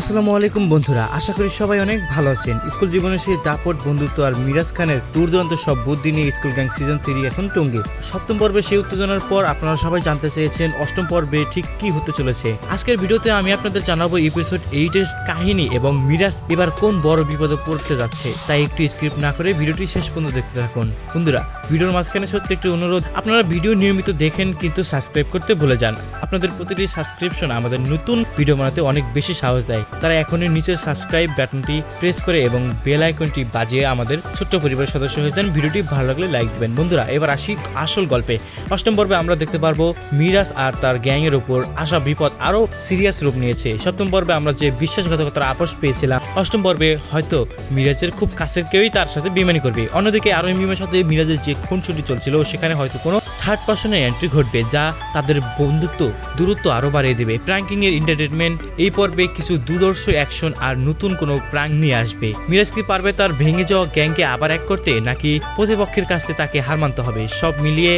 আসসালামু আলাইকুম বন্ধুরা, আশা করি সবাই অনেক ভালো আছেন। স্কুল জীবনের সেই দাপট বন্ধুত্ব আর মিরাজ খানের দুর্দান্ত সব বুদ্ধি নিয়ে স্কুল গ্যাং সিজন 3 এখন টঙ্গী। সপ্তম পর্বে সেই উত্তেজনার পর আপনারা সবাই জানতে চেয়েছেন অষ্টম পর্বে ঠিক কি হতে চলেছে। আজকের ভিডিওতে আমি আপনাদের জানাবো এপিসোড 8 এর কাহিনী এবং মিরাজ এবার কোন বড় বিপদে পড়তে যাচ্ছে। তাই একটু স্ক্রিপ্ট না করে ভিডিওটি শেষ পর্যন্ত দেখতে থাকুন। বন্ধুরা, ভিডিওর মাঝখানে সত্যি একটি অনুরোধ, আপনারা ভিডিও নিয়মিত দেখেন কিন্তু সাবস্ক্রাইব করতে ভুলে যান। আপনাদের প্রতিটি সাবস্ক্রিপশন আমাদের নতুন ভিডিও বানাতে অনেক বেশি সাহস দেয়। তারা এখনই নিচের সাবস্ক্রাইব বাটনটি প্রেস করে এবং বেল আইকনটি বাজিয়ে আমাদের ছোট্ট পরিবারের সদস্য হয়ে যান। ভিডিওটি ভালো লাগলে লাইক দিবেন। বন্ধুরা, এবার আসি আসল গল্পে। অষ্টম পর্বে আমরা দেখতে পারবো মিরাজ আর তার গ্যাং এর উপর আসা বিপদ আরো সিরিয়াস রূপ নিয়েছে। সপ্তম পর্বে আমরা যে বিশ্বাসঘাতকতার আপোষ পেয়েছিলাম, অষ্টম পর্বে হয়তো মিরাজের খুব কাছের কেউই তার সাথে বেইমানি করবে। অন্যদিকে আরো মিমের সাথে মিরাজের যে খুনসুটি চলছিল, সেখানে হয়তো কোনো থার্ড পার্সনের এন্ট্রি ঘটবে, যা তাদের বন্ধুত্ব দূরত্ব আরো বাড়িয়ে দেবে। প্র্যাঙ্কিং এর এন্টারটেনমেন্ট এই পর্বে কিছু দুর্ধর্ষ অ্যাকশন আর নতুন কোনো প্র্যাঙ্ক নিয়ে আসবে। মিরাজ কি পারবে তার ভেঙে যাওয়া গ্যাংকে আবার এক করতে, নাকি প্রতিপক্ষের কাছে তাকে হার মানতে হবে? সব মিলিয়ে